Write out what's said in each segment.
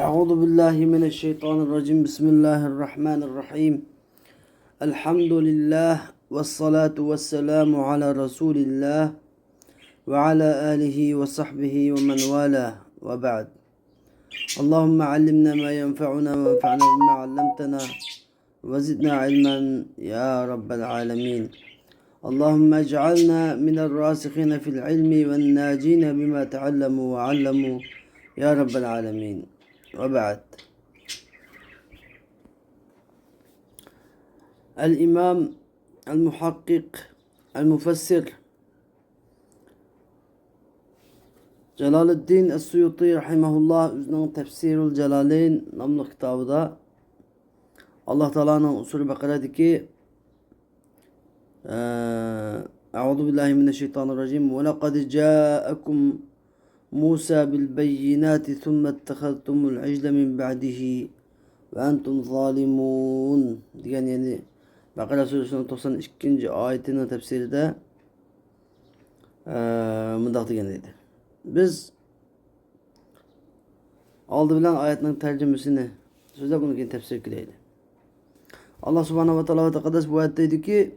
أعوذ بالله من الشيطان الرجيم بسم الله الرحمن الرحيم الحمد لله والصلاة والسلام على رسول الله وعلى آله وصحبه ومن والاه وبعد اللهم علمنا ما ينفعنا وانفعنا بما علمتنا وزدنا علما يا رب العالمين اللهم اجعلنا من الراسخين في العلم والناجين بما تعلموا وعلموا يا رب العالمين وبعد. الإمام المحقق المفسر Celaleddin Es-Suyuti rahimahullah özünün Tefsirul Celaleyn namlı kitabıda Allah Teala'nın usulü Bakara'daki Euzu billahi mineşşeytanirracim ve lekad ca'akum Musa bil beyinati thumma ittakhadtumul icla min ba'dihi ve entum zalimun diyen yani Bakara suresinin 92. ayetinin tefsiri de mındak degendeydi. Biz aldı bilen ayetinin tercümesini sözde bunu ki tefsir kıleydi. Allah subhanahu ve teala ve tekaddes bu ayetteydi ki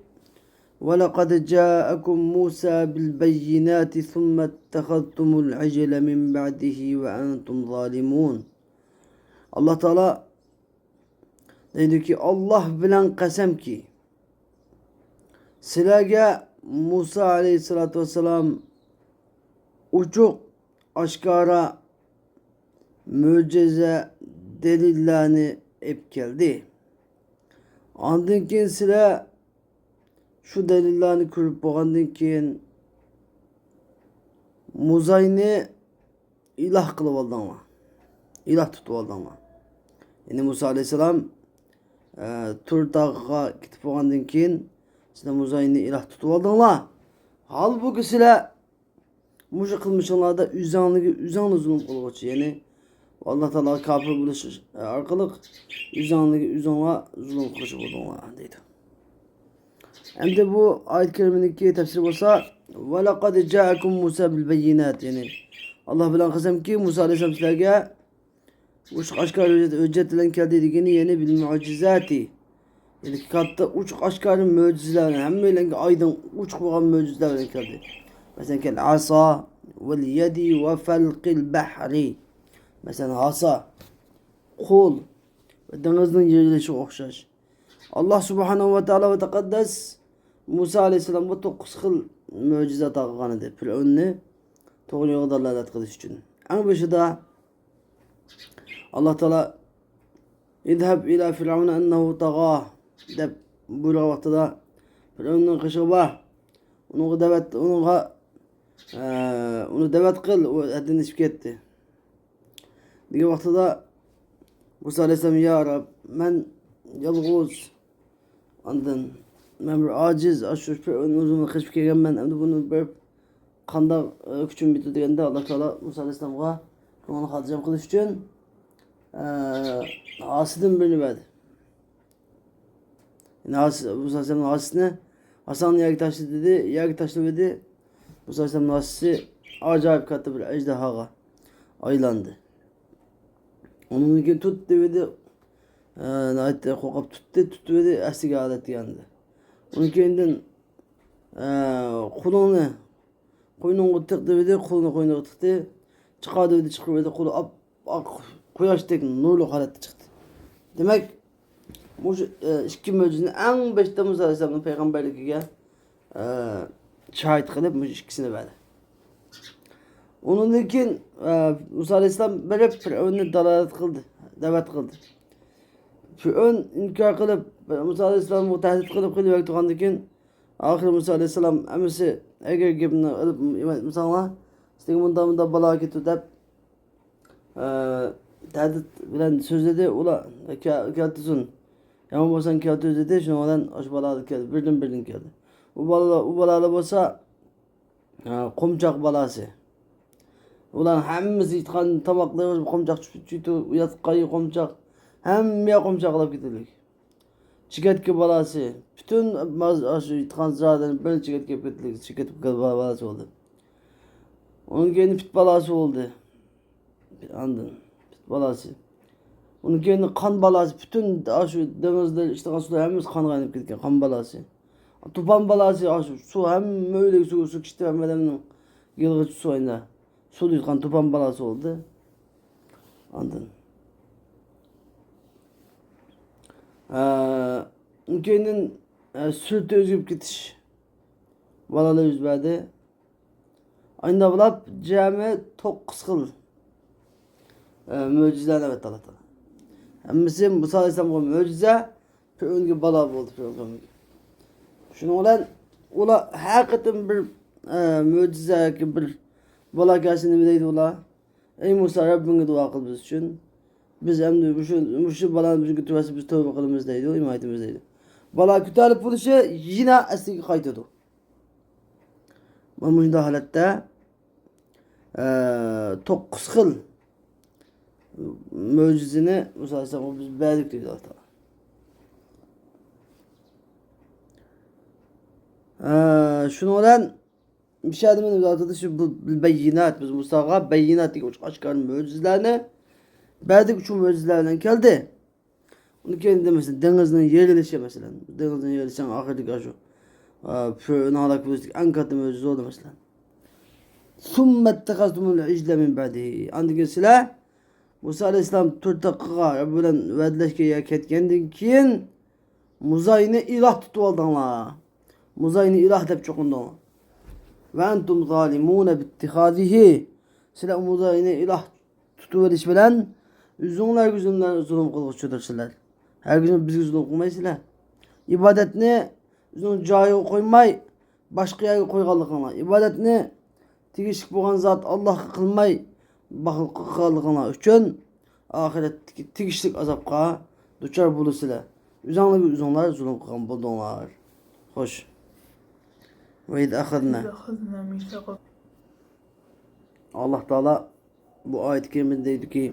وَلَقَدْ جَاءَكُمْ مُوسَى بِالْبَيِّنَاتِ ثُمَّ اتَّخَذْتُمُ الْعِجْلَ مِنْ بَعْدِهِ وَأَنْتُمْ ظَالِمُونَ Allah Teala dedi ki Allah bilen kasem ki sizlerge Musa aleyhissalatu vesselam uçuk aşkara mucize delillerini hep geldi. Andın ki sizler şu delillerini körüp boğandın ki Musa'yı ilah kılıp aldı ama. İlah tutup aldı ama. Yani Musa aleyhisselam Tur Dağı'na gitip boğandın ki sizler Musa'yı ilah tutup aldınlar. Halbuki sizler muşu kılmışlar da üzanlı zulüm kılıp yani Allah Teala kafir buluşur arkalık üzanlı zulüm kılıp aldınlar dedi. Hem de bu ayet-i kerimedeki tefsir olsa وَلَقَدْ جَاءَكُمْ مُوسَى بِالْبَيِّنَاتِ yani Allah bilen kısım ki Musa aleyhisselam sizlerge uçuk aşkar hüccetilen keldiydiğini yeni bil mucizati yani katta uçuk aşkarın mucizelerine hem böyle aydın uçuk olan mucizelerine keldi. Mesela kel asa vel yedi ve felqil bahri mesela asa kol ve denizin yerleşi okşaş. Allah subhanahu ve teala ve tekaddes Musa aleyhisselam bu 9 xil mucize taqıgan edi. Fir'avnni to'g'ri yo'lga dalolat qilish uchun. Eng başida Allah Teala İzhab ila Fir'avna ennehu tagha deb buyurgan vaqtida Fir'avnning qishig'i bor. Uni da'vat qil, u haddan ishib ketdi. Degan vaqtida Musa aleyhisselam ya Rab men yolg'iz andın men bir aciz aşırı bir uzun kışıp kelganman endi buni bir qanday kuchim bitdi deganda Allah Teala Musa aleyhisselamga uni xotirjam qilish uchun asidan birini berdi. Musa aleyhisselamning asisini Hasan'ın yerga tashladi dedi, yerga tashlab edi. Musa aleyhisselamning asisi acayip katta bir ejderhaga aylandi. Onun keyin tut dedi. Naytda qo'qib tutdi edi, asiga odat degandi. Uni keyindan qo'lini qo'yniga tiqdi edi, qo'lini qo'yniga tiqdi. Chiqadi edi, chiqib edi, qo'li quyoşdek nurli holatda chiqdi. Demak, bu ikki mo'jizani eng başta Musa alayhisolamning payg'ambarligiga shahid qilib, bu ikkisini berdi. Undan keyin Musa alayhisolam berib Fir'avnni dalolat qildi, da'vat qildi. Fir'avn inkar qilib Musa aleyhisselam'ı tahdid qilib turgandan keyin oxiri Musa aleyhisselam amisi agar gapni ilib Musaga sizga bunda balo ketdi deb tahdid bilan so'zladi. Ular keltisin. Yomon bo'lsang keltir dedi. Shundan bilan o'sha balo keldi. Birdan keldi. U balolar bo'lsa qo'mchoq balasi. Ular hammasi yutgan tomoqlar qo'mchoq tushib uyatqay qo'mchoq hamma qo'mchoqlab ketdik. Chigatga balasi. Bütün shu yutgan zotlarni bir chigatga ketdik. Chigatga balasi bo'ldi. Onun keyin pit balasi oldu. Andın. Pit balası. Onun kendi kan balası bütün şu denizde işte sular hemiz kan kaynayıp gitken kan balası. Tupan balası su hem öyle su işte hem adamın yılgıç su oyunda. Su yutkan tupan balası oldu. Anladın. Ülkenin sürtü özgüp gitiş. Valalı yüzbedi. Aynı bulap cami tok kıskıl. Möcizeler evet Allah Teala. Hemmisi Musa Aleyhisselam möcize peygamber bala oldu peygamber. Şunu olan ola hakikaten bir möcize ki bir bala gelsin deydi ola. Ey Musa Rabbine dua kıl biz için. Biz hem şu balanın bizim götürmesi biz tövbe kılımız deydi o imanetimiz deydi. Bala kütahlık buluşu yine eski kaydıdı. Ama bu halette tok kıskıl mucizini Musa Aleyhisselam biz beğendik dedi Allah Teala. Şunu olan bir şey demedim zaten şu bu beyinat biz Musa'ya beyinat diye açıklar mucizelerini beğendik şu mucizelerden geldi. Onu kendi mesela denizin yerilişi mesela denizin yerilişi ahirlik şu şu nalak buluştuk en katı mucize oldu mesela. ثُمَّ اتَّخَذْتُمُ الْعِجْلَ مِنْ بَعْدِهِ Andık silah Musa Aleyhisselam turtakıga bilen vedleşkeye ketkendik kiyin Muzayını ilah tutu aldanlar. Muzayını ilah dep çokundan. Ve entum zalimune bittihadihi. Sila muzayını ilah tutu veriş bilen üzünler güzünler zulüm kılgıçıdır siler. Her gün biz zulüm kılmayı siler. İbadetini üzün cahil koymay başka yere koygallıkına. İbadetini tigişik boğan zat Allah kılmay bakılgallıkına üçün ahiretteki tigişlik azapka duçar bulusuyla. Üzanlı bir üzanlar zulüm kılgan bulduğunlar. Hoş. Ve iz akhadna. Allah Teala bu ayet-i kerimedeydi ki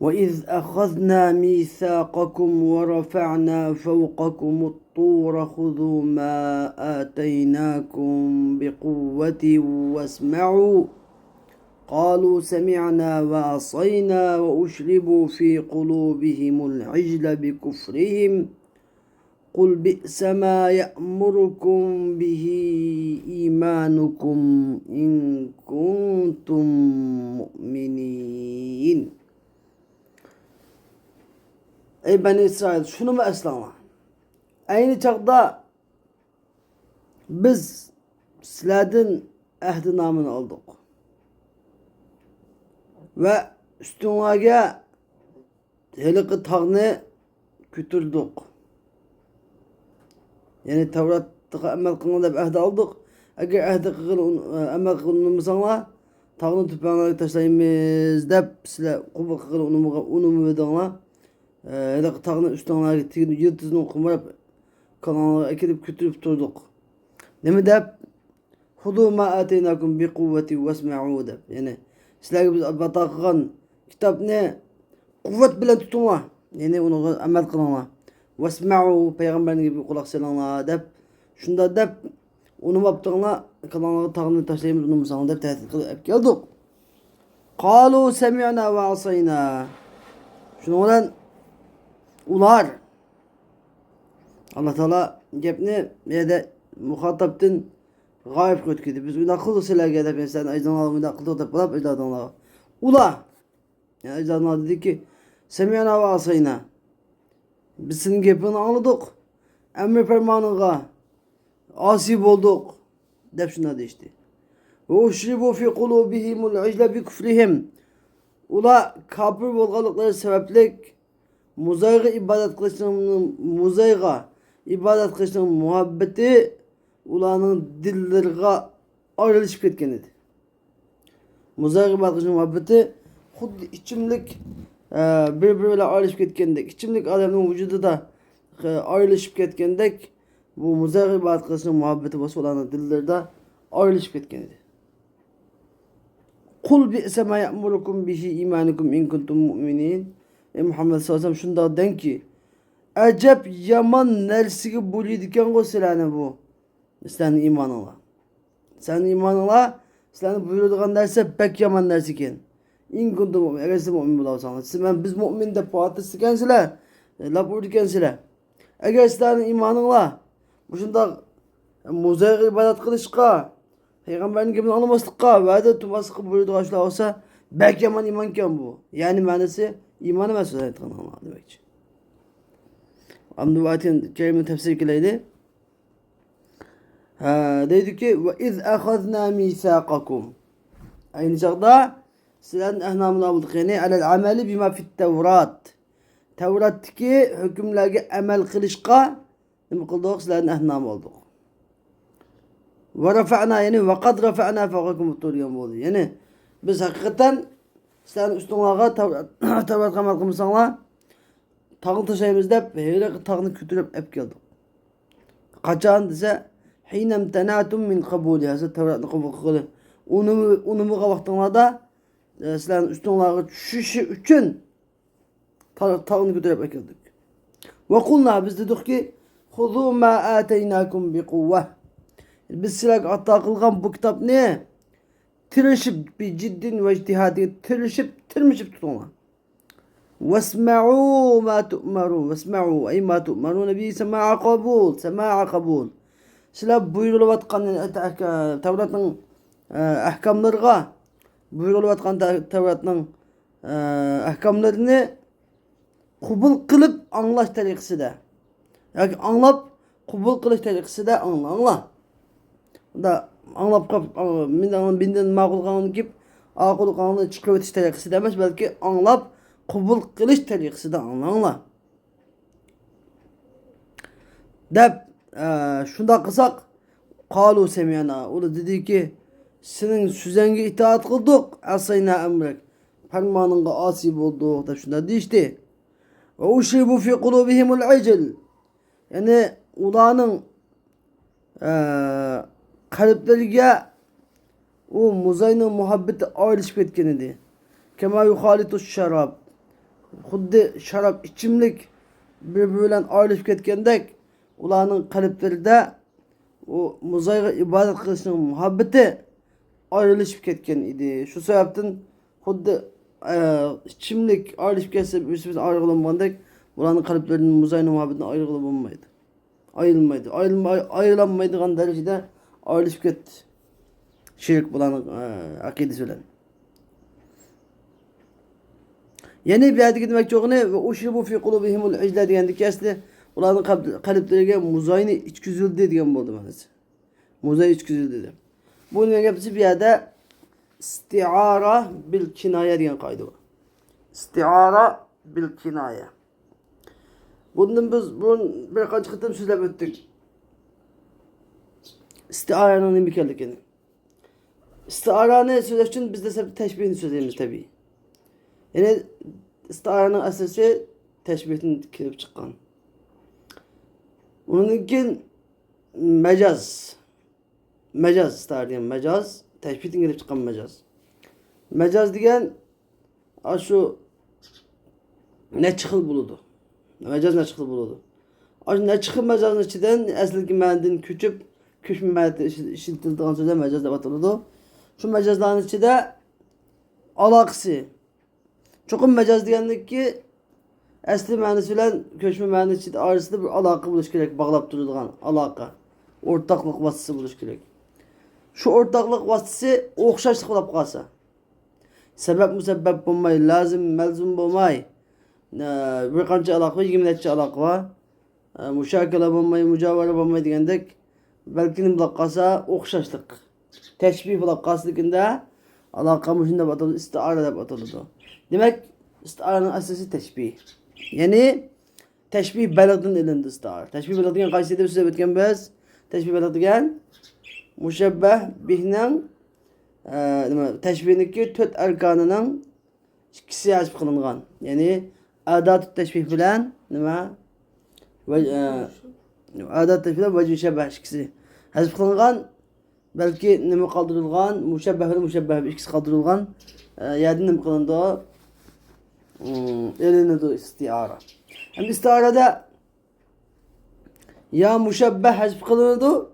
وَإِذْ أَخَذْنَا مِيثَاقَكُمْ وَرَفَعْنَا فَوْقَكُمُ الطُّورَ خُذُوا مَا آتَيْنَاكُمْ بِقُوَّةٍ وَاسْمَعُوا قالوا سمعنا وعصينا وأشربوا في قلوبهم العجل بكفرهم قل بئس ما يأمركم به إيمانكم إن كنتم مؤمنين. Ey Beni İsrail şunu mu eslama? Aynı çağda biz sizlerden ehdi namını aldık. Ve üstüne heliki tağını kütürdük. Yani Tevrat'ta emel kılına da bir ehdi aldık. Eğer ehdi emel kılınmışsa tağını tüpağına taşlayımız deyip size kubur kılın unumu vedana heliki tağını üstüne gittiğinde yıldızını kumarıp kanalına ekilip kütürüp durduk. Nemi deyip Hudu ma ateynakum bi kuvveti vesma'u deyip yani sizlerge biz batakıgan kitap ne? Kuvvet bilen tutunla. Yani onu amel kılınla. Vesma'u peygamberin gibi kulak selanla deyip şunda deyip onu yaptığına kanalına tağını taşlayımız onu musalına deyip tehdit kılıp geldik. Kalu semi'na ve asayna. Şunu olan ular. Allah Teala gepni ya da muhataptın gayb kötküdü. Biz akıllı silahı edip insan ecdan alımında akıllı tutup bulup ecdan Allah'a. Ula! Yani ecdan Allah dedi ki Semiyana ve asayna. Biz senin gepini anladık. Emri fermanına asip olduk. Dep şuna değişti. Ve uşribu fi kulubihimul icle bi küfrihim. Ula kafir bolgalıkları sebeplik muzayga ibadet kılışının muhabbeti ulanın dillerine ayrılışıp ketken idi. Muzayga ibadet kılışının muhabbeti xuddi içimlik birbiriyle ayrılışıp ketkendek. İçimlik adamın vücudu da ayrılışıp ketkendek bu muzayga ibadet kılışının muhabbeti bası ulanın dillerde ayrılışıp ketken idi. Kul bi'se ma ya'murukum bihi imanukum in kuntum mu'minin. Muhammed sallallahu aleyhi ve sellem şunda den ki acep yaman nersigi buluydiken o silahını bu. Senin imanına. Senin imanına senin buyurduğun derse pek yaman nersiken. İn kuntum mu'min. Eğer siz mu'min bularsanız. Siz biz mu'min de puatı istikansizler. Laf urdukansizler. Eğer sizlerin imanınla bu şunda muzayga ibadet kılışka, Peygamberin gibi anlamaslıkka, vade tutmaslıkka buyurduğu olsa belki yaman imanken bu. Yani manası imanı ve sözü etkilen Allah demek. Amdu Vatin kelime tefsir kileydi. Dedi ki ve iz ahazna misaqakum. Aynı çağda sizlerin ehnamını aldık yani alel ameli bima fit Tevrat. Tevrat'taki hükümlerge amel kılışka ne kıldık sizlerin ehnamı olduk. Ve rafa'na yani ve kad rafa'na fakakum tuturuyan oldu. Yani biz hakikaten sizlerin üstünlağa Tevrat kamal kılmışsanlar tağın taşıyımız deyip hele tağını kütürüp hep geldik. Kaçan dese hinem tenatum min kabulü. Siz Tevrat'ını kabul kılı. Unumu kavaktığında sizlerin üstünlağı düşüşü için tağını kütürüp hep geldik. Ve kulna biz dedik ki huzu ma ateynakum bi kuvve. Biz size hatta kılgan bu kitap ne? Tirişip bir ciddin ve ictihadin tirmişip tutunlar. واسمعوا ما تؤمرون واسمعوا أي ما تؤمرون به سماع قبول Sizler buyuruluvatkan Tevrat'ın ahkamlarına buyuruluvatkan Tevrat'ın ahkamlarını kubul kılıp anlaş tarikisi de. Yani anlap kubul kılıç tarikisi de anla. Da anlap binden makul kanunu gibi akıl kanunu çıkıvetiş tarikisi demez belki anlap kubul kılıç tarikisi de anla. Dep şunda kısak kalu semiyana. O da dedi ki senin süzenge itaat kıldık asayna emrek. Fermanınga asip olduk da şunda deyişti. Ve uşribu fi kulubihimul icil. Yani ulanın kalplerine o muzayının muhabbeti ayrışıp etken idi. Kema yuhalitu şarab. Xuddi şarap içimlik birbiriyle ayrışıp etkendek ulanın kalplerinde o muzayga ibadet kılışının muhabbeti ayrılışıp ketken idi. Şu sebepten xuddi içimlik ayrışıp ketse birisi ayrılanmadık. Ulanın kalplerinin muzayının muhabbetinden ayrılanmaydı. Ayrılanmaydıgan derecede ayrılışıp ketti. Şirk bulanın akidesi olan. Yeni bir ayet demek çok ne? Ve uşribu fi kulubihimul icla diyendik kesli. Ulanın kalplerine muzayını içküzüldü diyen oldu manası. Muzay içküzüldü dedi. Bunun hepsi bir yerde istiara bil kinaya diyen kaydı var. İstiara bil kinaya. Bunun birkaç kıtım sözle öttük. İstiaranın ne bir kellik yani. İstiaranı söz için biz de teşbihini söyleyemiz tabi. Yani istiaranın asası teşbihin kirip çıkan. Onun için mecaz istiara diyen mecaz. Teşbihin kirip çıkan mecaz. Mecaz diyen şu ne çıkıl buludu. Mecaz ne çıkıl buludu. Ne çıkıl mecazın içinden esliki mendin küçüp küçme mendin işitildiğin sözde mecaz da batılıdı. Şu mecazların içinde alaksı. Çokum mecaz diyenlik ki esli mənisiyle köçme mənisi içinde arasında bir alaka buluş gerek. Bağlap durulduğun alaka. Ortaklık vasısı buluş gerek. Şu ortaklık vasısı okşaşlık olap kalsa. Sebep müsebbep bulmayı, lazım melzum bulmayı. Bir kanca alaka var, 20 netçe alaka var. Müşakele bulmayı, mücavara bulmayı diyendik. Belki ne bulak kalsa okşaşlık. Teşbih bulak kalsıdıkında alaka müşinde batıldı, istiara da batıldı. Demek istiaranın asası teşbih. Yani teşbih beladın elinde istiara. Teşbih beladın kaysede bir söz etken biz. Teşbih beladın müşebbeh bihnen teşbihniki tört erkanının ikisi hasip kılıngan. Yani adat teşbih bilen adat teşbih bilen vecih şebbeh ikisi hasip kılıngan. Belki nemi kaldırılgan, müşebbeh ikisi kaldırılgan. Yadın nemi kılındı elinde istiara. Hem istiarada ya müşebbeh hasip kılındı.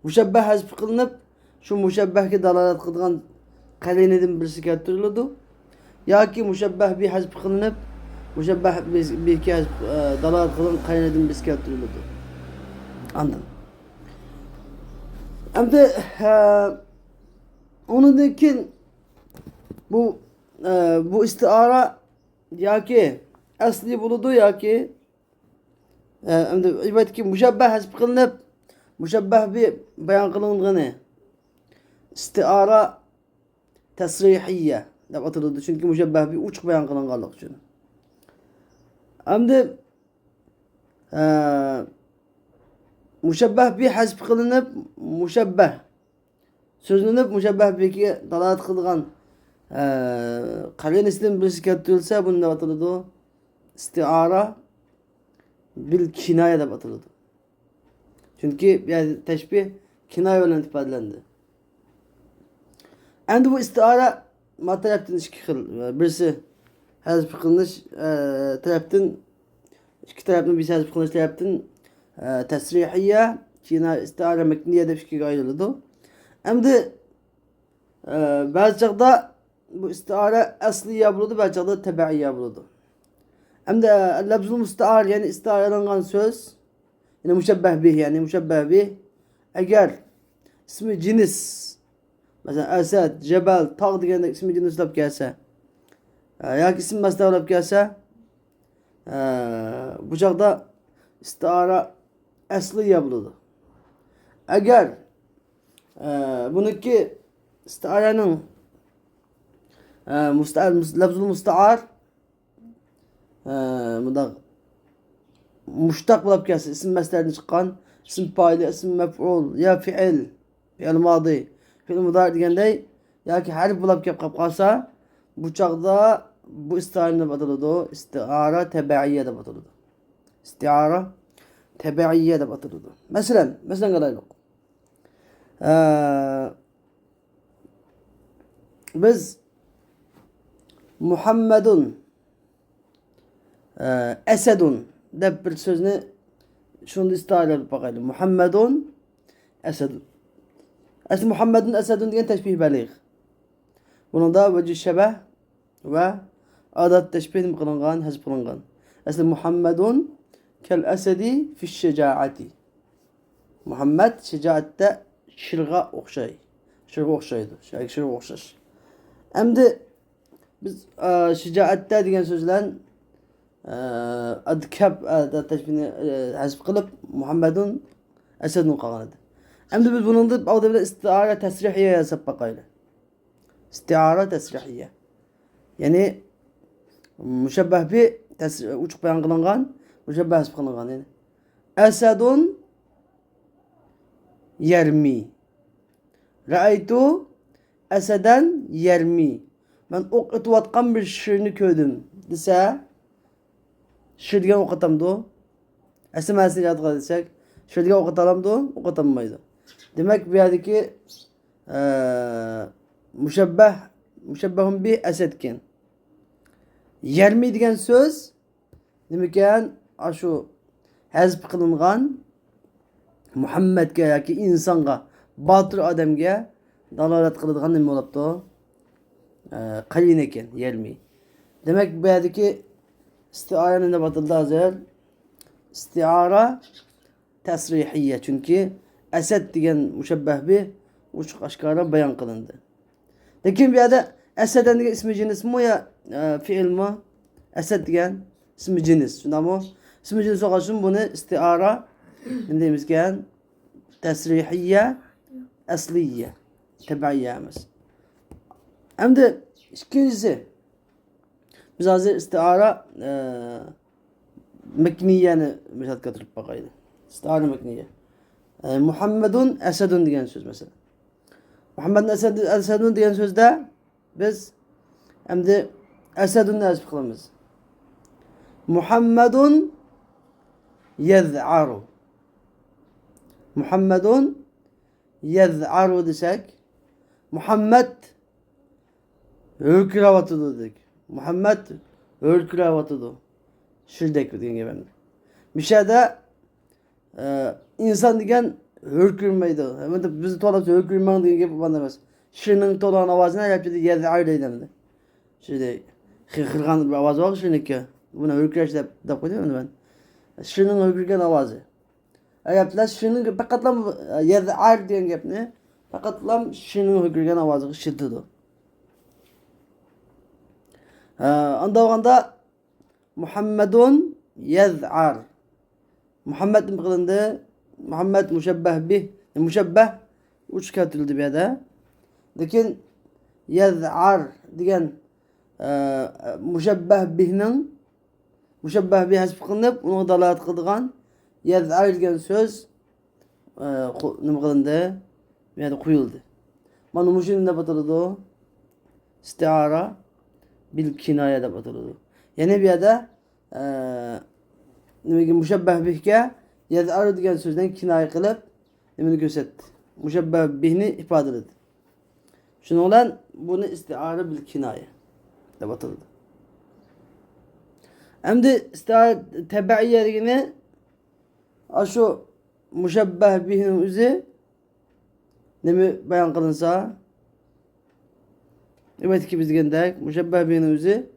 Müşebbeh hasip kılınıp şu müşebbehki dalalet kılgan kalinedin birisi keltirildi. yoki mushabbah bi hazb qilinib, mushabbah biga dalolat qilinib qaynadan biz keltiriladi. Anladın? Endi ondan keyin bu istiara yoki asli bo'ladi yoki endi aytayki mushabbah hazb qilinib, mushabbah bi bayon qilingani istiara tasrihiyya deb ataladi. Chunki mushabbah bi uchiq bayon qilinganligi uchun. Endi mushabbah bi hazb qilinib, mushabbah so'zlanib, mushabbah biga dalolat qilgan qarinasidan birisi keltirilsa, bunda ataladi istiara bil kinoya deb ataladi. Chunki yani teşbih kinoya bilan ifodalandi. Endi bu istiara ma tarafdan ikki xil. Birisi hazb qilinish tarafdan, ikki tarafdan bir hazb qilinish tarafdan tasrihiyya, kinoya istiara makniya deb ikkiga ayriladi. Endi ba'zi chaqda bu istiara asliya bo'ladi, ba'zi chaqda tabiiyya bo'ladi. Endi lafzul mustaar yani istiaralangan söz, yani mushabbah bih, yani mushabbah bih agar ismi cins, mesela asad, jabal, tağ degandek ismi cinslab kelsa yoki ism masdarlab kelsa, bu chaqda istiara asliya bo'ladi. Agar buniki istiaraning lafzul mustaar bunda mushtaq bo'lib kelsa, ism masdardan chiqqan, ism fa'il, ism maf'ul, ya fi'il, fi'il madi, fi'il mudari deganday yoki harf bo'lib kelib qolsa, bu chaqda bu istiara deb ataladi, istiara tabiiyya deb ataladi. Istiara tabiiyya deb ataladi. Masalan qaraylik. Biz Muhammedun Esedun deb bir so'zni shunda istiaralab boqaylik. Muhammedun Esedun. Asli Muhammedun Esedun degan tashbih baligh. Buningda vajh shabah va adat tashbih qilingan, hazb qilingan. Asli Muhammedun kal asadi fi shajaati. Muhammad shajaatda shirga o'xshaydi. Shirga o'xshaydi. Shirga o'xshash. Endi biz shajaatda degan so'zlar adkab tashbihni hazb qilib Muhammedun Esedun qolgan edi. Endi biz buni avda bilan istiara tasrihiyya yasab boqaylik. Istiara tasrihiyya. Ya'ni mushabbah bi uchiq bayon qilingan, mushabbah hazb qilingan. Yani Esedun yermi. Ra'aytu Esedan yermi. Ben o'q etayotgan bir shirni ko'rdim desa, shir degan o'qitamdi. Asmasini yodga desak, shir degan o'qitalamdi, o'qitammaydi. Demak, bu yerdagi mushabbahun bi asad ekan. Yermi degan so'z nima ekan? Shu hazb qilingan Muhammadga yoki insonga, botir odamga dalolat qiladigan nima bo'libdi? Qalin ekan, yermi. Demak, bu yerdagi istiara nima bo'ldi hozir? Istiara tasrihiyya. Chunki asad degan mushabbah bi uchiq oshkora bayon qilindi. Lekin bu yerda asadan degan ismi jinsmi yo fi'ilmi? Asad degan ismi jins. Shundami? Ismi jins bo'lgan buni istiara nima deymiz ekan? Tasrihiyya, asliyya, tabiiyya emas. Endi ikkinchisi biz hozir istiara makniyani misol keltirib boqaylik. Istiara makniyya. Muhammedun Esedun degan so'z mesela. Muhammedun Esedun degan so'zda biz endi Esedunni hazb qilamiz. Muhammedun yaz'aru. Muhammedun yaz'aru desak, Muhammed hurkirayotidir dedik. Muhammed hurkirayotidir. Shunday degan gap endi. Mishada inson degan hurkirmaydi. Endi bizni to'lab hurkirmang degan gap bo'lgan emas. Shirning to'lgan ovozini yapdi yaz'ar deydi. Shunday. Hırgan bir avaz var şununki. Buna hürküreş de koyuyorum ben. Şunun hürkürgen avazı. Ayaplar şunun pakatlam yaz'ar diyen gap ne? Pakatlam şunun hürkürgen avazı şiddetu. Anda oganda Muhammedun yaz'ar. Muhammed kılındı. Muhammed müşebbeh bih. Müşebbeh uç katildi bir yerde. Lakin yaz'ar diyen müşebbeh bihnin müşebbeh bih hasb kılınıp onu dalalat kıldıgan yaz'ar diyen söz nima kılındı? Bir yerde koyuldu. Mana muşun ne batırdı? İstiara bil kinaya da batırdı. Yani bir yerde müşebbeh bihke yaz'ar diyen sözden kinaya kılıp nimini gösterdi. Müşebbeh bihni ifade edildi. Şunu olan bunu istiara bil kinaya da batırdı. Hem de istiara tebe'iyye degeni şu müşebbeh bihinin üzü nemi bayan kılınsa evet ki biz gendek müşebbeh bihinin üzü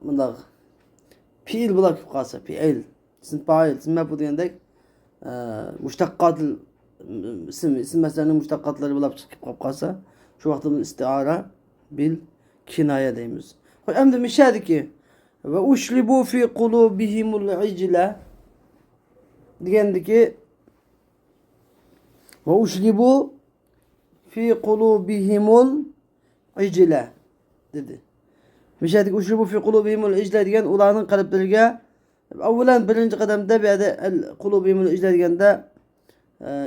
bundak fiil bulak kalsa fiil isim fail isim mef'ul degендek müştakkat isim meselenin müştakkatları bulap çıkıp kalsa şu vaktimiz istiara bil kinaya deyimiz. Hem de mişadi ki ve uşlibu fi kulubihimul icle diyendi ki ve uşlibu fi kulubihimul icle dedi. Mişadi ki uşlibu fi kulubihimul icle diyen ulanın kalpleriga evvelen birinci kademde bir de kulubihimul icle diyende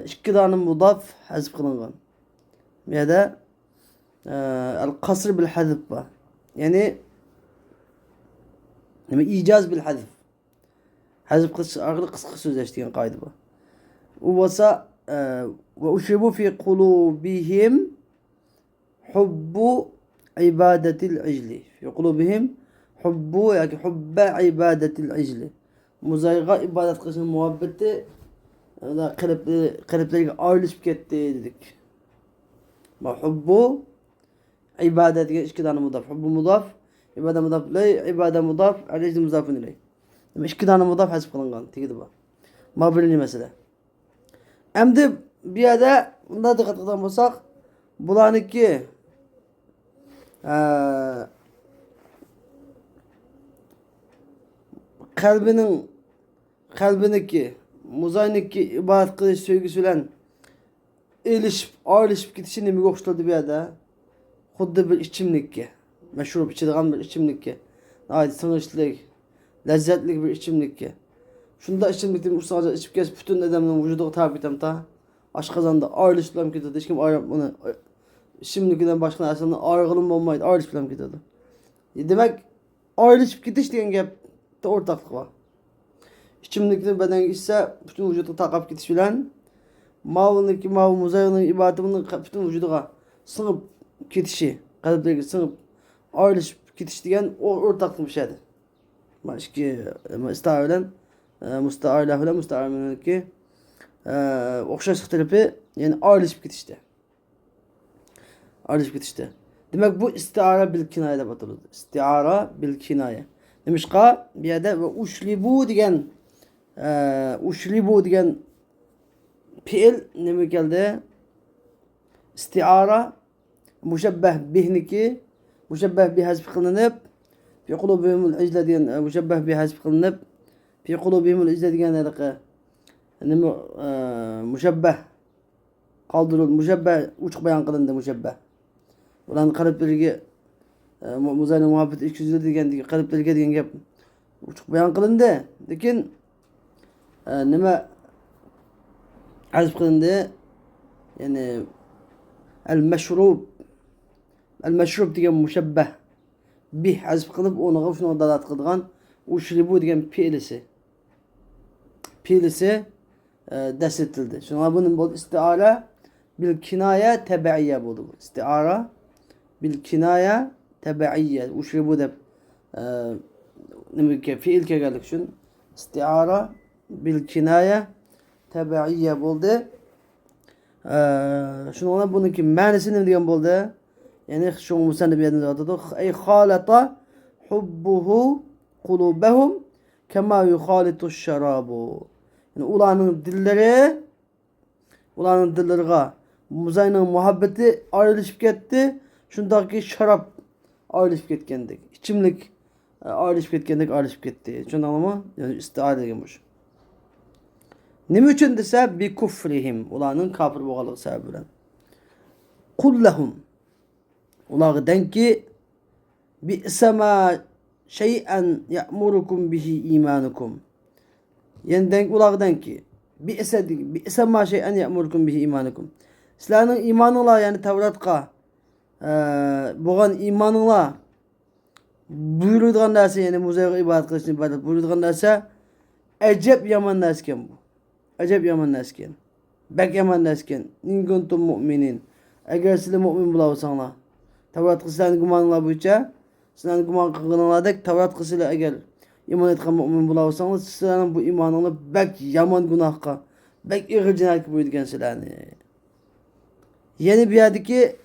ikki tane mudaf hazf kılıngan. Bir de el kasr bil hazf var. Yani icaz bil hazf. Hazf kısa sözleştiğin kaydı bu. O olsa ve uşribu fi kulubihim hubbu ibadetil icli. Fi kulubihim hubbu yani hubbe ibadetil icli. Muzayga ibadet kısmı muhabbeti kalpleri ayrılışıp gitti dedik. Hubbu ibadet iki tane mudaf. Hubbu mudaf, ibadet mudaf iley, ibadet mudaf, aleyhi mudafun iley. İki tane mudaf hasip kılıngan. Tekidi bu. Ma birinci mesele. Hem de bir yerde bunda dikkat eden olsak bulanıki kalbindeki muzayniki ibadet kılış söygüsüyle ayrılışıp gidişini mi kokşladı bir yerde. Xuddi bir içimlikki. Meşrup içidigan bir içimlikki. Haydi sınırçılık, lezzetli bir içimlikki. Şunda içimlikten usulca içip kes bütün adamın vücudu tabi tamta. Aşkazanda ayrılışıplam gidiyordu. Hiç kim ayrılıp bunu içimlikten başka aslında ayrılım olmaydı. Ayrılışıplam gidiyordu. Demek ayrılışıp gidiş diyen gap de ortaklık var. İçimlikten beden ise bütün vücudu takap gidiş bilen mavındaki muzayyonun ibadetinin bütün vücuduga sınıp gidişi, kalpleri sınıp ayrılışıp gidiş diyen ortaklık bir şeydir. Başka istahilen mustahile mustahilen ki okşaşlık terapi yani ayrılışıp gidişte. Ayrılışıp gidişte. Demek bu istiara bil kinayede batırıldı. İstiara bil kinaye. Demiş ki bir yerde ve uşlibu diyen fiil ne geldi? İstiara müşebbeh bihniki müşebbeh bi hazf kılınıp fi kulubihimul icle diyen müşebbeh bi hazf kılınıp fi kulubihimul icle diyen dedik müşebbeh kaldırıldı. Müşebbeh uçuk bayan kılındı müşebbeh. Ulan kalplerine muzayla muhabbet ilişkisi diyen kalplerine diyen gap uçuk bayan kılındı. Lakin nima hazf kılındı yani el meşrub diyen müşebbeh bih hazf kılıp onu şuna dalat kılgan uşribu diyen fiilisi desetildi. Şuna bunun bu istiara bil kinaya tebe'iyye buldu. İstiara bil kinaya tebe'iyye uşribu da nima fiil ke geldik şun istiara bil kinaya tebe'iyye buldu. Şuna bununki manası ne diyen buldu? Yani şu musannif yerinde adı ey halata hubbuhu kulubehum kema yuhalitu şarabu. Yani ulanın dilleri muzayının muhabbeti ayrılışıp gitti. Şundaki şarap ayrılışıp ketkendik. İçimlik ayrılışıp ketkendik gitti. Şundan ama yani istiade edilmiş. Nima uchun desa bi kufrihim ularning kafir bo'lganligi sababi bilan. Qul lahum ularga denki bi isma shay'an ya'murukum bihi imanukum. Yani denk ularga denki bi isma shay'an ya'murukum bihi imanukum. Sizlarning imaninglar yani Tavratga bo'lgan imaninglar buyuradigan narsa yani muzayga ibodat qilishni buyuradigan narsa ajab yomon narsa ekan bu. Acayip yaman nesken. Bek yaman nesken. İn kuntum mu'minin. Eğer sizler mu'min bulavsanlar. Tavrat kısılarını kumanlar boyunca. Sizlerin kuman kılgınlardaki Tavrat kısıyla eğer iman etken mu'min bulavsanlar. Sizlerin bu imanını bek yaman günahka. Bek ıgır cinayet buyurken sizlerini. Yeni bir yerdeki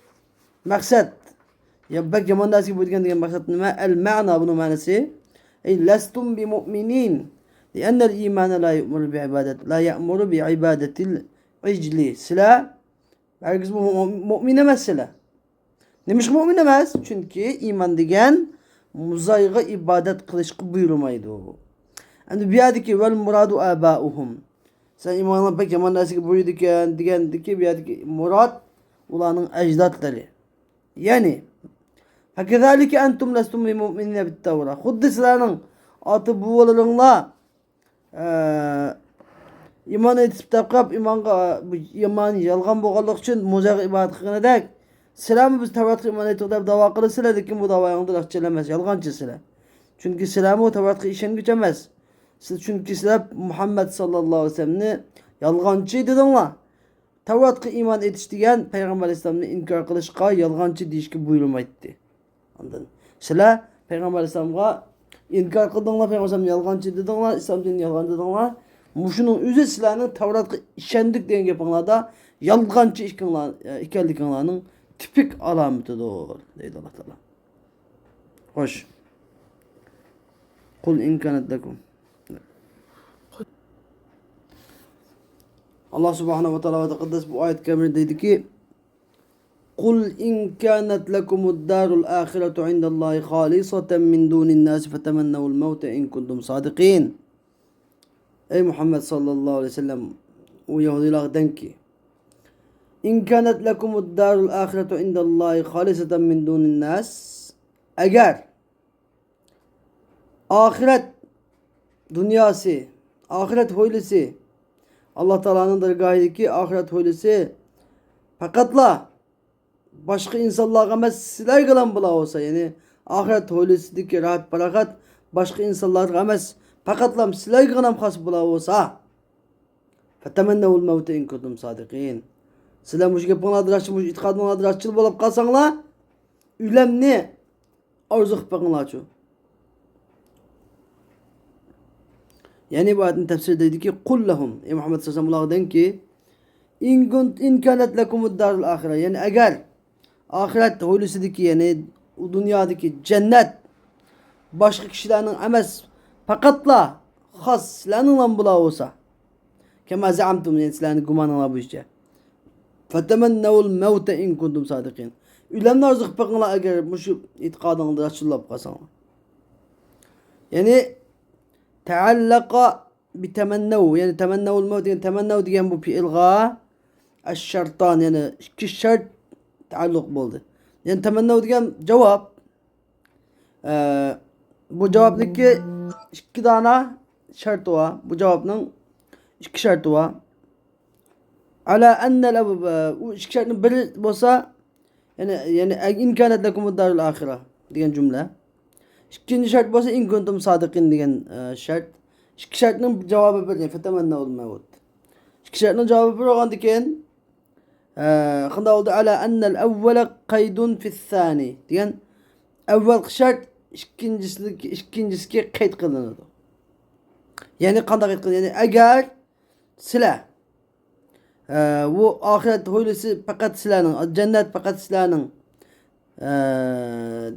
maksat. Ya bek yaman nesken buyurken diyen maksat ne? El ma'na bunun manası. Ey lestum bi mu'minin. لأن الإيمان لا يأمر بعبادة العجل سلا herkes mümin mesela. Demiş mümin demez. Çünkü iman degen muzayga ibadet kılışkı buyurmaydı. Yani bir yerdeki vel muradu abauhum. Sen imanla pek yaman nasıl buyurdukken digendeki bir yerdeki murad ulanın ecdatları. Yani فكذلك أنتم لستم بمؤمنين بالتوراة. خد سلانın atı bu olanla iman etip tapqab iman yalgan boğanlık için muzaq ibadet qilganidek sizlarmi biz Tavratga iman etdik deb da'vo qilsizlar, lekin bu da'voyingizlar haqchil emas, yolg'onchi sizlar. Chunki sizlarmi Tavratga ishongich emas. Chunki sizlar Muhammad sallallohu alayhi vasallamni yolg'onchi dedinglar. Tavratga iman etish degan payg'ambar alayhisalomni inkor qilishga, yolg'onchi deyishga buyurmaydi. Anladın? Sizlar payg'ambar alayhisalomga inkar qildinglar, payg'ambar alayhisalom yolg'onchi dedinglar, islom dinini yolg'on dedinglar. Mushuning o'zi sizlarning Tavratga ishondik degan gapinglarda yolg'onchi ekanliginglarning tipik alomatidir, deydi Alloh taolo. Xo'sh. Qul in kanat lakum. Allah subhanahu wa ta'ala ve tekaddes bu ayet kerimede dedi ki قل إن كانت لكم الدار الآخرة عند الله خالصة من دون الناس فتمنوا الموت إن كنتم صادقين. Ey Muhammed sallallahu aleyhi ve sellem o Yahudiler den ki İn kânet lekumud darul âhiretu indallahi hâliseten min dûnin nâs. Eğer ahiret dünyası, ahiret hoylisi Allah Teala'nın dergahındaki ahiret hoylisi fakatla başka insanlarga emas sizlar kılan bula olsa yani ahiret hoylisideki rahat barakat başka insanlarga emas fakatlam sizlar kılan has bula olsa fetemennevul mevte in kuntum sadiqin. Sizlar muş gapinglarga rastçı muş itikadinglarga rastçıl bolup kalsanglar ülemni arzu qilib bakinglarchu. Yani bu ayetin tefsiri dedi ki kul lahum ey Muhammed sallallahu aleyhi ve sellem ki in kânet lekumud darul ahire yani eğer ahiret hoylusideki yani dünyadaki cennet başka kişilerin emas fakatla has sizlerinin bula olsa kema zaamtum yani sizlerin gumanına bu işe fetemennevul mevte in kuntum sadiqin ülemni arzu qilib bakinglar eğer muşu itikadingizda açılıp kalsanglar yani teallaka bitemennev yani temennevul mevt yani temennev diyen bu fiilga eşşartan yani iki şart taalluk buldu. Yani temennev diyen cevap bu cevaptaki iki tane şartı var. Bu cevabın iki şartı var. Ala ennel o iki şartın biri olsa yani in kânet lekumud darul ahire diyen cümle. İkinci şart olsa in kuntum sadiqin diyen şart. İki şartının cevabı bir yani fetemennevul mevt. İki şartının cevabı bir olan diken qanday oldu ala ennel evvele qaydun fi'th-thani degan evvel şart ikincisiga qayd qilinadi. Yani qanday qayd qilinadi? Yani eğer sizlar bu ahiret hoylisi fakat sizlarning cennet fakat sizlarning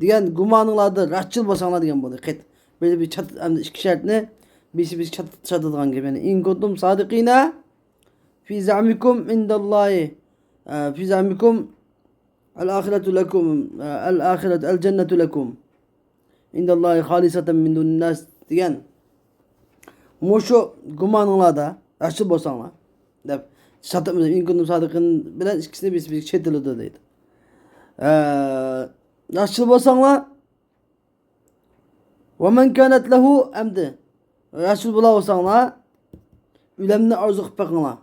degan gumoninglarni rastchil bo'lsanglar degan bo'ldi. Böyle bir çat, hem de iki şartını biz çatıdığan gibi. Yani in kuntum sadıkina fi za'mikum indallahi fi za'mikum el ahiretu lekum el ahiretu el cennetu lekum indallahi halisaten min dunin nas degan muşu gumaninglarda rastchil bo'lsanglar deb çatımız in kuntum sadıkın bilen ikisini biz çetildi deydi. Rastchil bo'lsanglar وَمَنْ كَانَتْ لَهُ əmdi. Rasul bula olsanlar, ülemni arzu qıp bakınlar.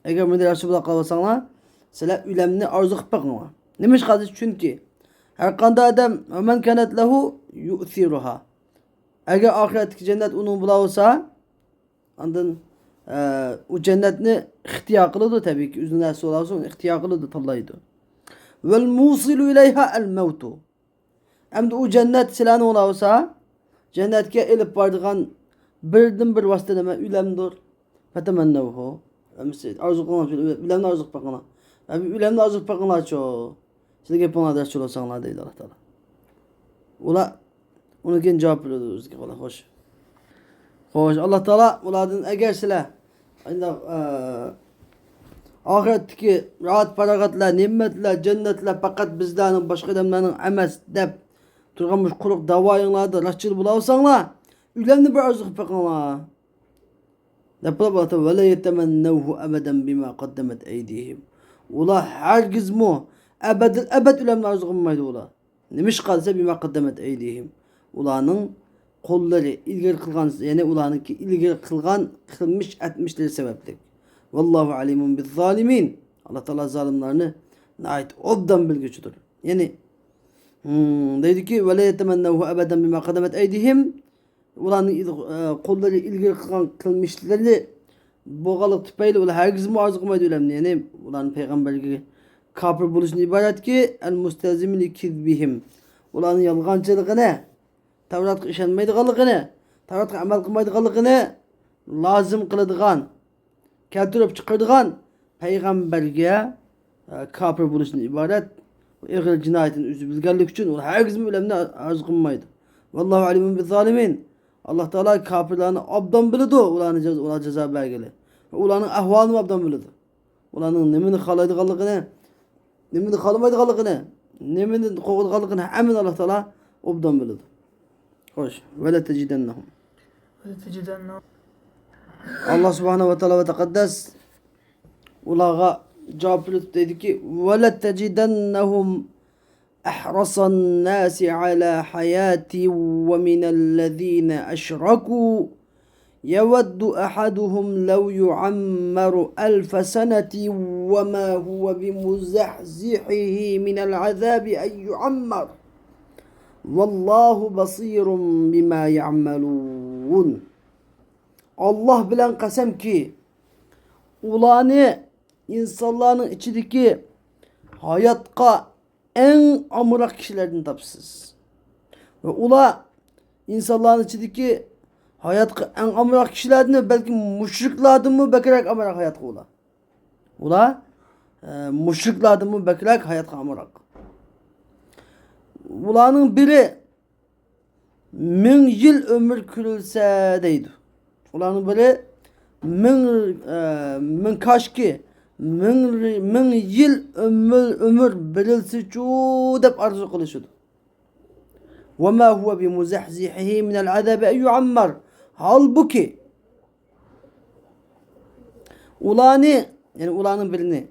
Eğer müdür Rasul bula kalırsanlar, sizler ülemni arzu qıp bakınlar. Neymiş kardeş? Çünkü her kanda adam وَمَنْ كَانَتْ لَهُ يُؤْثِرُهَا. Eğer ahiretteki cennet onun bula olsa, andın o cennetini ihtiyar kılıdı tabii ki. Üzün Rasul olsun ihtiyar kılıdı tallaydı. وَالْمُوصِلُ اِلَيْهَا الْمَوْتُ. Hem de o cennet silahını ola olsa, cennetke elip vardıgan birden bir vasıta deme ülemdir. Fetemennevhu. Arzu kılmaz. Ülemde arzu bakınlar. Ülemde arzu bakınlar çok. Size hep ona ders çalışanlar değil Allah Teala. Ula onu kendi cevap veriyoruz ki hoş. Hoş Allah Teala uladın eğer size ahiretteki rahat paragatlar, nimetler, cennetler fakat bizlerin başka adamların emes dep turganmış quruq davoyinglarni rastchil bo'la olsanglar, ularni bir arzu qilib boqinglar. Deb Allah va la yatamannawhu abadan bima qaddamat aydihim. Ular hargizmi abad ularni arzu qilmaydi ular. Nimish qilsa bima qaddamat aydihim. Ularning qo'llari ilgari qilgan, ya'ni ularniki ilgari qilgan qilmish atmishlari sababli. Vallohu alimun biz zalimin. Allah Taala zalimlarni nayt obdan bilguchidir. Ya'ni dedi ki ve la yetemennevhu ebeden bima kademet eydihim. Ulanın kolları ilgili kılmışları boğalık tüpeyle ula herkes mi arzu kılmaydı ölemli. Yani ulanın peygamberliği kapır buluşun ibaret ki el mustezimini kizbihim. Ulanın yalgancılığını, Tevrat'a işenmeydiğalıqını, Tevrat'a amel kılmaydiğalıqını lazım kılıdığan, keltirip çıkırdığan peygamberliğe kapır buluşun ibaret. Eğer cinayetin yüzü bilgenlik için o herkesin ölemine arzu kılmaydı. Vallahu alimun biz zalimin. Allah Teala kafirlerini abdan bildi. Ulanın ceza belgeli. Ulanın ahvalını abdan bildi. Ulanın nemini kalaydıqalıqını, nemini kalamaydıqalıqını, nemini qoğudıqalıqını hemen Allah Teala abdan bildi. Hoş. Ve la tecidennahum. Allah Subhanahu ve Teala ve tekaddes ulağa cevap dedi ki وَلَتَجِدَنَّهُمْ أَحْرَصَ النَّاسِ عَلَى حَيَاتٍ وَمِنَ الَّذ۪ينَ أَشْرَكُوا يَوَدُّ أَحَدُهُمْ لَوْ يُعَمَّرُ أَلْفَ سَنَةٍ وَمَا هُوَ بِمُزَحْزِحِهِ مِنَ الْعَذَابِ أَنْ يُعَمَّرَ وَاللّٰهُ بَصِيرٌ بِمَا يَعْمَلُونَ. Allah bilen kasem ki ulanı insanların içindeki hayatka en amırak kişilerden tapsız. Ve ula insanların içindeki hayatka en amırak kişilerden belki müşriklerden mi bekerek amırak hayatka ula. Ula müşriklerden mi bekerek hayatka amırak. Ulanın biri 1000 yıl ömür kürülse deydi. Ulanın biri 1000 kaşki 1000 yıl ömür verilse çu dep arzu kılışıdı. وَمَا هُوَ بِمُزَحْزِحِهِ مِنَ الْعَذَابِ اَنْ يُعَمَّرْ. Halbuki ulanı yani ulanın birini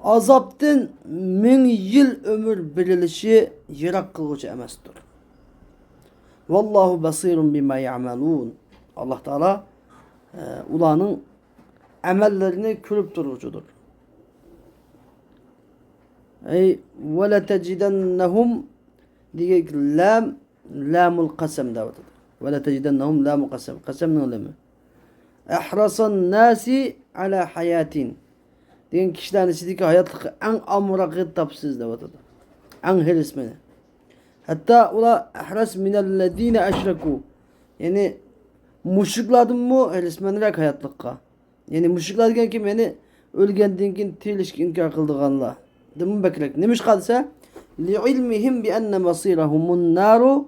azaptın 1000 yıl ömür verilişi yirak kılıcı emestir. Vallahu basirun bima ya'malun. Allah Teala ulanın amellerini körüp durucudur. Ey ve la tecidennahum diyek lamul kasem davetıdır. Ve la tecidennahum lamul kasem. Kasem ne olemi? Ehrasan nasi ala hayatin. Diyen kişilerin içindeki hayatlık en amrakı tapsız davetıdır. En herismeni. Hatta ula ehras minellezine eşreku. Yani müşriklerden mu herismenlerek hayatlıkka. Yani müşrikler diyen kim yani ölgenden kin tilişki inkar kıldıganlar. Demin beklek. Neymiş kadse? لِعِلْمِهِمْ بِأَنَّ مَصِيرَهُمُ النَّارُ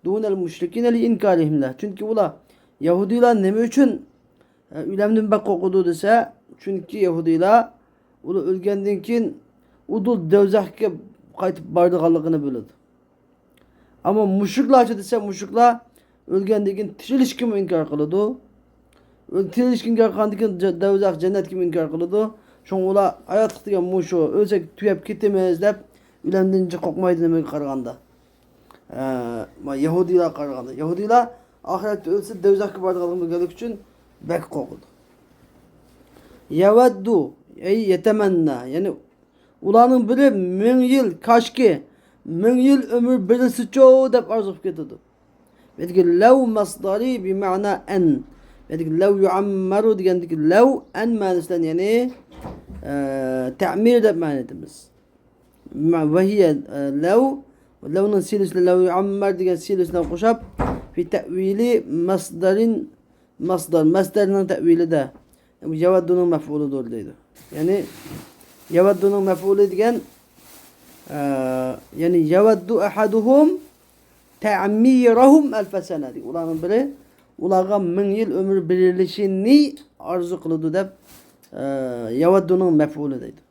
دُونَ الْمُشْرِكِينَ لِإِنْكَارِهِمْ لَهُ. Çünkü ula Yahudiler ne için ülemden bak okudu dese, çünkü Yahudiler ula ölgenden kin udul devzahke kayıp bardıqalığını bölüdü. Ama müşrikler açı dese, müşrikler ölgenden kin tirilişki mi inkar kılıdı? Tirilişki inkar kılıdı ki devzah cennet kimi inkar kılıdı? Şoň ula hayatlık diýen muşu ölsek tüyep gitmez dep ülemdinçe kokmaydy demek karaganda. Yahudiler karaganda. Yahudiler ahiretde ölse devzakka bardygalygyn bilgelik üçin bek kokudu. Yawaddu ey yetemenna, yani ulanyň biri 1000 ýyl kaşki 1000 ýyl ömür birilsi çoğu dep arzup ketidi. Bediki lew masdari bi ma'na en. Bediki lew yuammaru diýendiki lew en manysyndan yani ta'mir dep manetimiz. Ve hiye lew lew'nun silisle lew yuammar diýen silisle goşap fi ta'wili masdarin masdarının ta'wili de yawaddunun mef'uludur diýdi. Yani yawaddunun mef'ulu diýen yani yawaddu ahaduhum ta'mirahum alf sene. Ulanyň biri ulaga 1000 ýyl ömür berilişini arzu kılıdı dep yavaddunun mef'ulü deydi.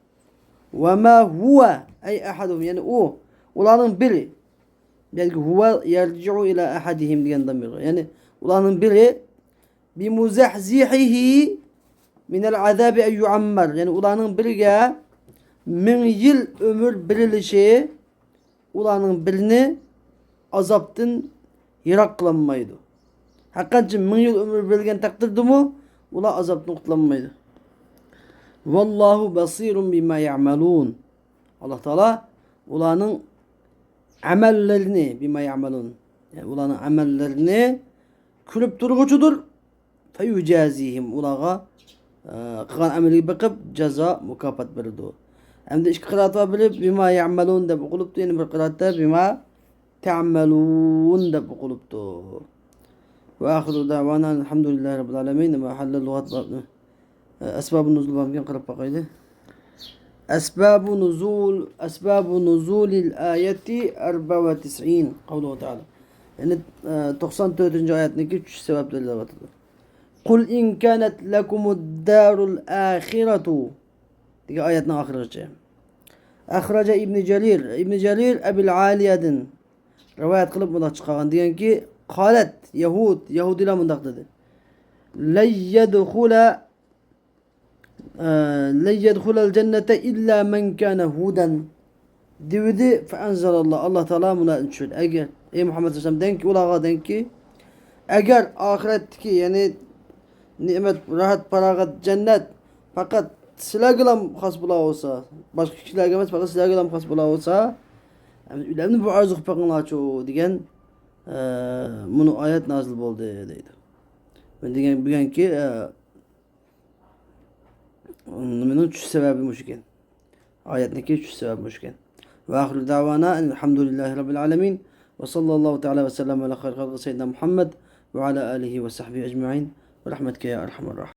Ve ma huve ey ahaduhum, yani o ulanyň biri, belki huve yerci'u ila ahadihim diyen damir. Yani ulanyň biri bi muzahzihihi minel azabi en yuammar. Yani ulanyň birige 1000 ýyl ömür berilişi ulanyň birini azaptın yirak kılanmaydı. Hakikaten 1000 ýyl ömür berilgen takdirde mu ula azaptın kutlanmaydı. Vallahu basirun bima ya'malun. Allah Teala ulanyň amellerini bima ya'malun. Yani ulanyň amellerini külüp durguçudur. Feyucazihim, ulaga kılgan ameli bakıp ceza mukafat berdi. Hem de iki kıraat var bilip bima ya'malun dep okulupdu. Yani bir kıraatta bima ta'malun dep okulupdu. Ve ahiru davana elhamdülillahi rabbil alemin. Ve halle lugat babını. Esbab-ı nuzul babını kırıp bakaydı. Esbab-ı nuzulil ayeti 94. Kavluhu Teala. Yani 94. ayetindeki 3 sebeplerle batıdır. Kul in kanet lekumud darul ahiretu diye ayetin ahireci. Ahraca İbn Cerir. İbn Cerir Ebil Aliye'din rivayet kılıp buna çıkan diyen ki kalet Yahudiler mundak dedi. Len yedhulel cennete illa men kâne huden dividi fe enzelallah. Allah Teala buna inşür. Eğer ey Muhammed Aleyhisselam den ki ulağa den ki eğer ahiretteki yani nimet, rahat, paragat, cennet fakat silahılam hasbula olsa, başka kişiler gelmez fakat silahılam hasbula olsa, yani önemli bu arzu pekala çoğu diyen bunu ayet nazil oldu deydi. Ben diyen ki onun 3 sebebi müşken. Ayetindeki 3 sebebi müşken. Ve ahiru davana elhamdülillahi rabbil alemin ve sallallahu teala ve sellem ala hayr halqı seyyidina Muhammed ve ala alihi ve sahbihi ecma'in ve rahmetke ya erhamer rahim.